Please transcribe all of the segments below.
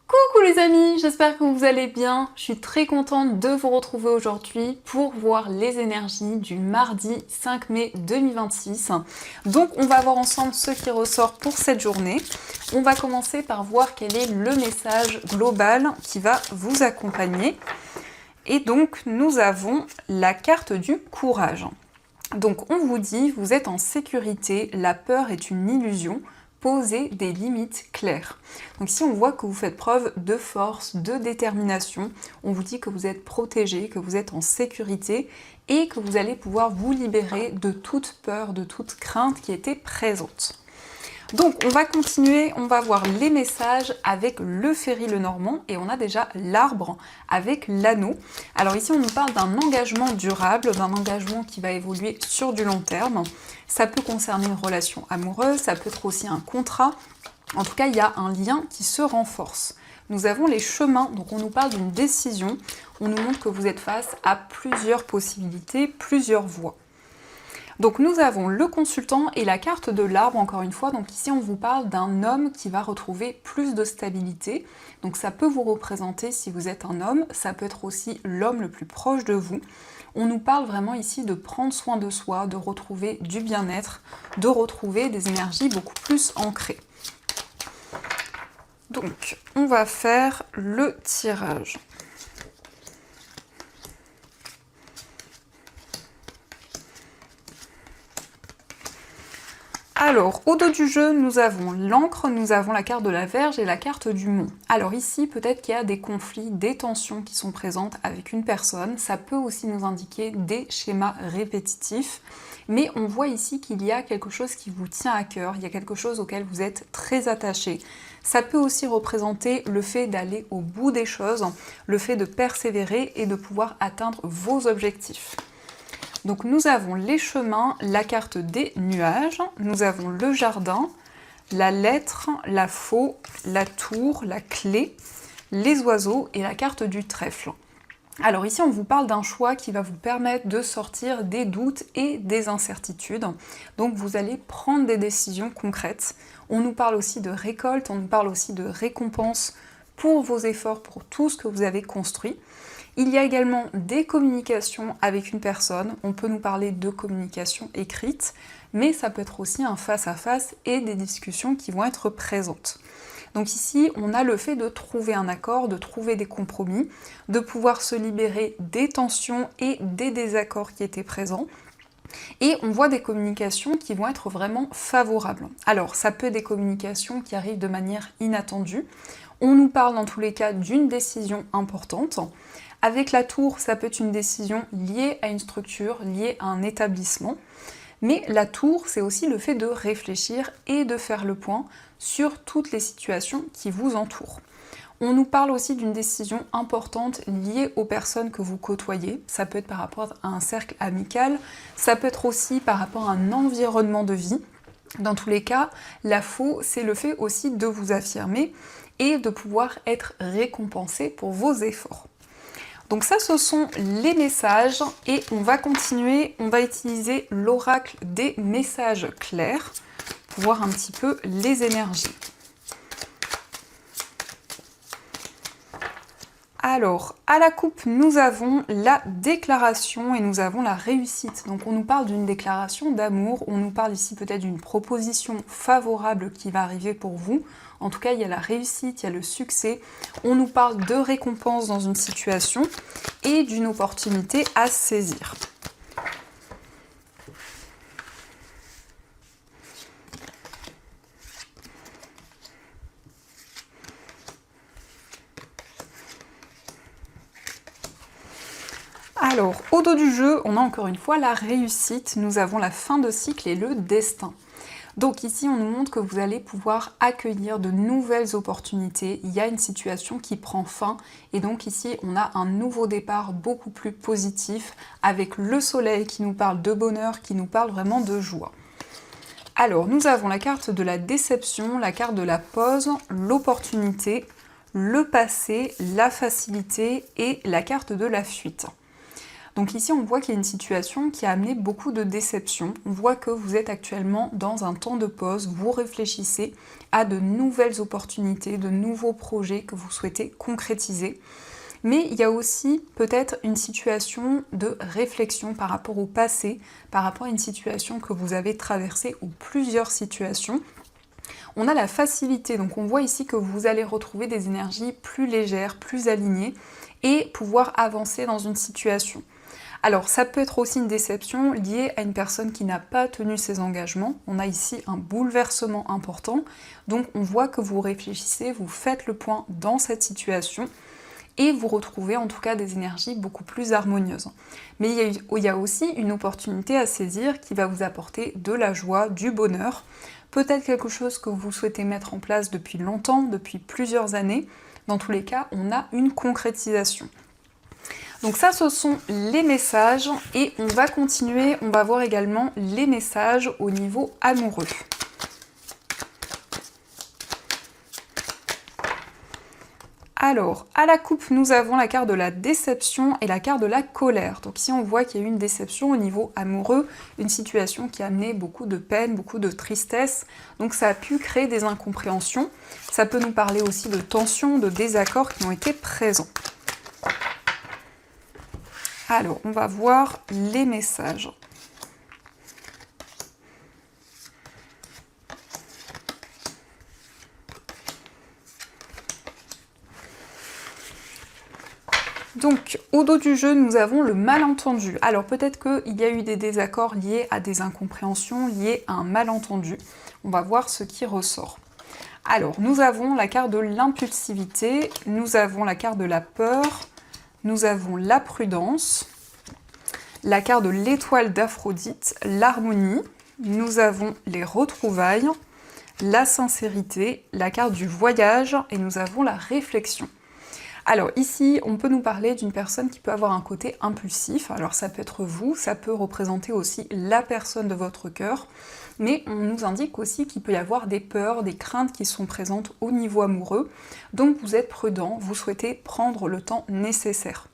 Coucou les amis, j'espère que vous allez bien. Je suis très contente de vous retrouver aujourd'hui pour voir les énergies du mardi 5 mai 2026. Donc on va voir ensemble ce qui ressort pour cette journée. On va commencer par voir quel est le message global qui va vous accompagner. Et donc nous avons la carte du courage. Donc on vous dit, vous êtes en sécurité, la peur est une illusion. Poser des limites claires. Donc si on voit que vous faites preuve de force, de détermination, on vous dit que vous êtes protégé, que vous êtes en sécurité et que vous allez pouvoir vous libérer de toute peur, de toute crainte qui était présente. Donc on va continuer, on va voir les messages avec le Ferry Lenormand et on a déjà l'arbre avec l'anneau. Alors ici on nous parle d'un engagement durable, d'un engagement qui va évoluer sur du long terme. Ça peut concerner une relation amoureuse, ça peut être aussi un contrat. En tout cas, il y a un lien qui se renforce. Nous avons les chemins, donc on nous parle d'une décision. On nous montre que vous êtes face à plusieurs possibilités, plusieurs voies. Donc nous avons le consultant et la carte de l'arbre, encore une fois. Donc ici, on vous parle d'un homme qui va retrouver plus de stabilité. Donc ça peut vous représenter si vous êtes un homme, ça peut être aussi l'homme le plus proche de vous. On nous parle vraiment ici de prendre soin de soi, de retrouver du bien-être, de retrouver des énergies beaucoup plus ancrées. Donc, on va faire le tirage. Alors, au dos du jeu, nous avons l'encre, nous avons la carte de la Vierge et la carte du Mont. Alors ici, peut-être qu'il y a des conflits, des tensions qui sont présentes avec une personne. Ça peut aussi nous indiquer des schémas répétitifs. Mais on voit ici qu'il y a quelque chose qui vous tient à cœur, il y a quelque chose auquel vous êtes très attaché. Ça peut aussi représenter le fait d'aller au bout des choses, le fait de persévérer et de pouvoir atteindre vos objectifs. Donc nous avons les chemins, la carte des nuages, nous avons le jardin, la lettre, la faux, la tour, la clé, les oiseaux et la carte du trèfle. Alors ici on vous parle d'un choix qui va vous permettre de sortir des doutes et des incertitudes. Donc vous allez prendre des décisions concrètes. On nous parle aussi de récolte, on nous parle aussi de récompense pour vos efforts, pour tout ce que vous avez construit. Il y a également des communications avec une personne, on peut nous parler de communication écrite, mais ça peut être aussi un face-à-face et des discussions qui vont être présentes. Donc ici, on a le fait de trouver un accord, de trouver des compromis, de pouvoir se libérer des tensions et des désaccords qui étaient présents. Et on voit des communications qui vont être vraiment favorables. Alors, ça peut être des communications qui arrivent de manière inattendue. On nous parle dans tous les cas d'une décision importante. Avec la tour, ça peut être une décision liée à une structure, liée à un établissement. Mais la tour, c'est aussi le fait de réfléchir et de faire le point sur toutes les situations qui vous entourent. On nous parle aussi d'une décision importante liée aux personnes que vous côtoyez. Ça peut être par rapport à un cercle amical, ça peut être aussi par rapport à un environnement de vie. Dans tous les cas, la faux, c'est le fait aussi de vous affirmer et de pouvoir être récompensé pour vos efforts. Donc ça, ce sont les messages et on va continuer, on va utiliser l'oracle des messages clairs pour voir un petit peu les énergies. Alors, à la coupe, nous avons la déclaration et nous avons la réussite. Donc on nous parle d'une déclaration d'amour, on nous parle ici peut-être d'une proposition favorable qui va arriver pour vous. En tout cas, il y a la réussite, il y a le succès. On nous parle de récompense dans une situation et d'une opportunité à saisir. Alors, au dos du jeu, on a encore une fois la réussite, nous avons la fin de cycle et le destin. Donc ici, on nous montre que vous allez pouvoir accueillir de nouvelles opportunités. Il y a une situation qui prend fin et donc ici, on a un nouveau départ beaucoup plus positif avec le soleil qui nous parle de bonheur, qui nous parle vraiment de joie. Alors, nous avons la carte de la déception, la carte de la pause, l'opportunité, le passé, la facilité et la carte de la fuite. Donc ici, on voit qu'il y a une situation qui a amené beaucoup de déception. On voit que vous êtes actuellement dans un temps de pause, vous réfléchissez à de nouvelles opportunités, de nouveaux projets que vous souhaitez concrétiser. Mais il y a aussi peut-être une situation de réflexion par rapport au passé, par rapport à une situation que vous avez traversée ou plusieurs situations. On a la facilité, donc on voit ici que vous allez retrouver des énergies plus légères, plus alignées et pouvoir avancer dans une situation. Alors ça peut être aussi une déception liée à une personne qui n'a pas tenu ses engagements. On a ici un bouleversement important, donc on voit que vous réfléchissez, vous faites le point dans cette situation et vous retrouvez en tout cas des énergies beaucoup plus harmonieuses. Mais il y a aussi une opportunité à saisir qui va vous apporter de la joie, du bonheur, peut-être quelque chose que vous souhaitez mettre en place depuis longtemps, depuis plusieurs années. Dans tous les cas, on a une concrétisation. Donc ça, ce sont les messages et on va continuer, on va voir également les messages au niveau amoureux. Alors, à la coupe, nous avons la carte de la déception et la carte de la colère. Donc ici, on voit qu'il y a eu une déception au niveau amoureux, une situation qui a amené beaucoup de peine, beaucoup de tristesse. Donc ça a pu créer des incompréhensions. Ça peut nous parler aussi de tensions, de désaccords qui ont été présents. Alors, on va voir les messages. Donc, au dos du jeu, nous avons le malentendu. Alors, peut-être qu'il y a eu des désaccords liés à des incompréhensions, liés à un malentendu. On va voir ce qui ressort. Alors, nous avons la carte de l'impulsivité, nous avons la carte de la peur, nous avons la prudence, la carte de l'étoile d'Aphrodite, l'harmonie, nous avons les retrouvailles, la sincérité, la carte du voyage et nous avons la réflexion. Alors ici, on peut nous parler d'une personne qui peut avoir un côté impulsif. Alors ça peut être vous, ça peut représenter aussi la personne de votre cœur, mais on nous indique aussi qu'il peut y avoir des peurs, des craintes qui sont présentes au niveau amoureux. Donc vous êtes prudent, vous souhaitez prendre le temps nécessaire.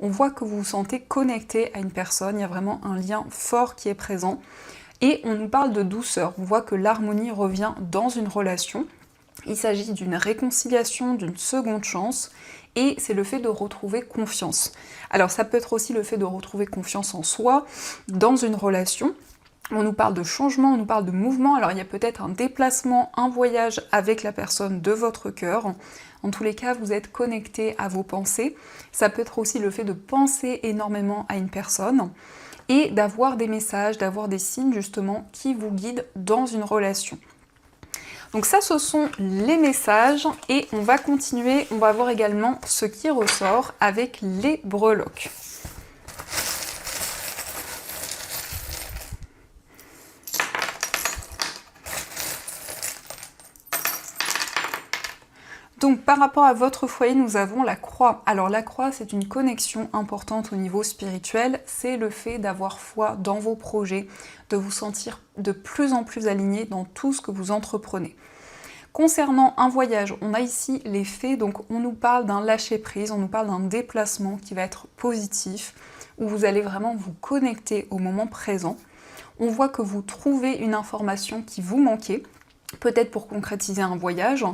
On voit que vous vous sentez connecté à une personne, il y a vraiment un lien fort qui est présent. Et on nous parle de douceur, on voit que l'harmonie revient dans une relation. Il s'agit d'une réconciliation, d'une seconde chance, et c'est le fait de retrouver confiance. Alors ça peut être aussi le fait de retrouver confiance en soi, dans une relation. On nous parle de changement, on nous parle de mouvement, alors il y a peut-être un déplacement, un voyage avec la personne de votre cœur. En tous les cas, vous êtes connecté à vos pensées. Ça peut être aussi le fait de penser énormément à une personne et d'avoir des messages, d'avoir des signes justement qui vous guident dans une relation. Donc ça, ce sont les messages et on va continuer, on va voir également ce qui ressort avec les breloques. Donc par rapport à votre foyer, nous avons la croix. Alors la croix, c'est une connexion importante au niveau spirituel, c'est le fait d'avoir foi dans vos projets, de vous sentir de plus en plus aligné dans tout ce que vous entreprenez. Concernant un voyage, on a ici les faits, donc on nous parle d'un lâcher-prise, on nous parle d'un déplacement qui va être positif, où vous allez vraiment vous connecter au moment présent. On voit que vous trouvez une information qui vous manquait, peut-être pour concrétiser un voyage,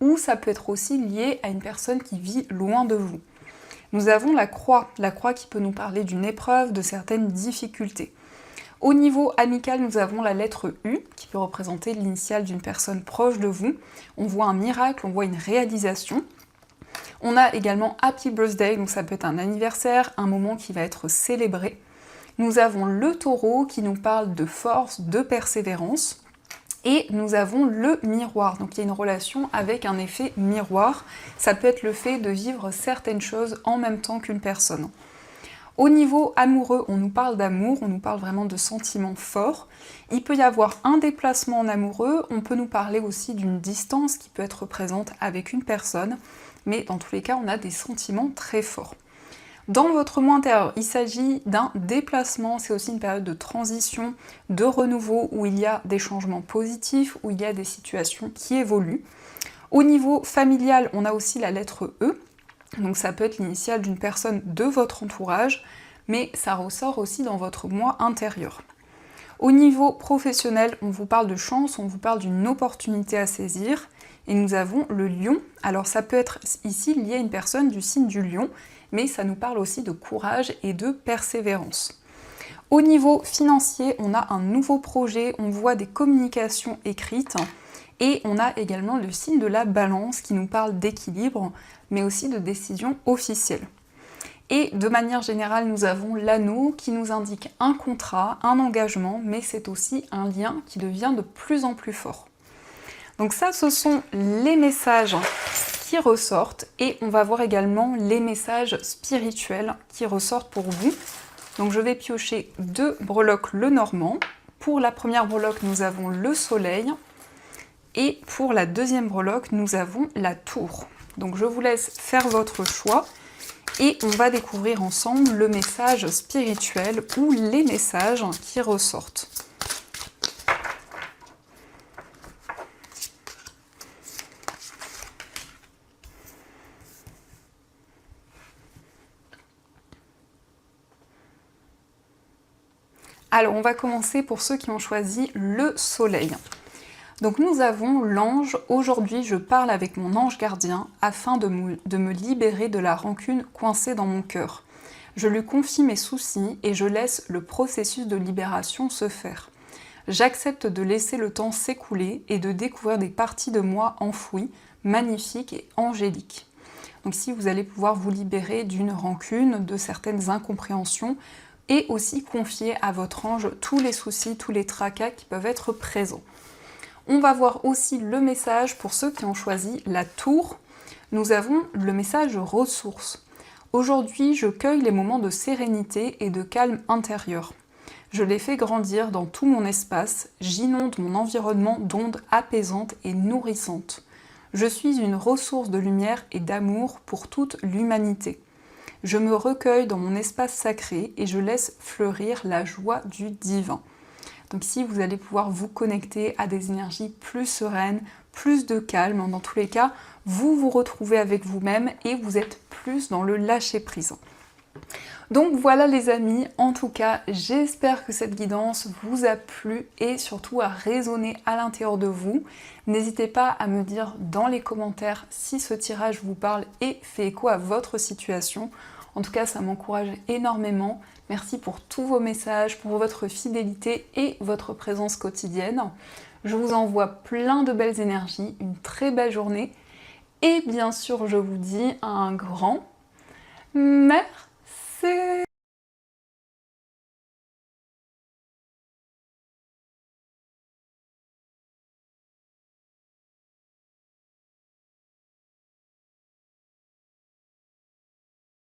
ou ça peut être aussi lié à une personne qui vit loin de vous. Nous avons la croix qui peut nous parler d'une épreuve, de certaines difficultés. Au niveau amical, nous avons la lettre U, qui peut représenter l'initiale d'une personne proche de vous. On voit un miracle, on voit une réalisation. On a également Happy Birthday, donc ça peut être un anniversaire, un moment qui va être célébré. Nous avons le taureau qui nous parle de force, de persévérance. Et nous avons le miroir, donc il y a une relation avec un effet miroir. Ça peut être le fait de vivre certaines choses en même temps qu'une personne. Au niveau amoureux, on nous parle d'amour, on nous parle vraiment de sentiments forts. Il peut y avoir un déplacement en amoureux, on peut nous parler aussi d'une distance qui peut être présente avec une personne, mais dans tous les cas, on a des sentiments très forts. Dans votre moi intérieur, il s'agit d'un déplacement, c'est aussi une période de transition, de renouveau, où il y a des changements positifs, où il y a des situations qui évoluent. Au niveau familial, on a aussi la lettre E, donc ça peut être l'initiale d'une personne de votre entourage, mais ça ressort aussi dans votre moi intérieur. Au niveau professionnel, on vous parle de chance, on vous parle d'une opportunité à saisir, et nous avons le lion. Alors ça peut être ici lié à une personne du signe du lion, mais ça nous parle aussi de courage et de persévérance. Au niveau financier, on a un nouveau projet, on voit des communications écrites, et on a également le signe de la balance qui nous parle d'équilibre, mais aussi de décision officielle. Et de manière générale, nous avons l'anneau qui nous indique un contrat, un engagement, mais c'est aussi un lien qui devient de plus en plus fort. Donc ça, ce sont les messages qui ressortent, et on va voir également les messages spirituels qui ressortent pour vous. Donc je vais piocher 2 breloques Lenormand. Pour la première breloque, nous avons le soleil, et pour la deuxième breloque, nous avons la tour. Donc je vous laisse faire votre choix. Et on va découvrir ensemble le message spirituel ou les messages qui ressortent. Alors on va commencer pour ceux qui ont choisi le soleil. Donc nous avons l'ange. Aujourd'hui je parle avec mon ange gardien afin de me libérer de la rancune coincée dans mon cœur. Je lui confie mes soucis et je laisse le processus de libération se faire. J'accepte de laisser le temps s'écouler et de découvrir des parties de moi enfouies, magnifiques et angéliques. Donc ici vous allez pouvoir vous libérer d'une rancune, de certaines incompréhensions, et aussi confier à votre ange tous les soucis, tous les tracas qui peuvent être présents. On va voir aussi le message pour ceux qui ont choisi la tour. Nous avons le message ressources. Aujourd'hui, je cueille les moments de sérénité et de calme intérieur. Je les fais grandir dans tout mon espace, j'inonde mon environnement d'ondes apaisantes et nourrissantes. Je suis une ressource de lumière et d'amour pour toute l'humanité. Je me recueille dans mon espace sacré et je laisse fleurir la joie du divin. Donc ici, vous allez pouvoir vous connecter à des énergies plus sereines, plus de calme. Dans tous les cas, vous vous retrouvez avec vous-même et vous êtes plus dans le lâcher-prise. Donc voilà les amis, en tout cas, j'espère que cette guidance vous a plu et surtout a résonné à l'intérieur de vous. N'hésitez pas à me dire dans les commentaires si ce tirage vous parle et fait écho à votre situation. En tout cas, ça m'encourage énormément. Merci pour tous vos messages, pour votre fidélité et votre présence quotidienne. Je vous envoie plein de belles énergies, une très belle journée. Et bien sûr, je vous dis un grand merci.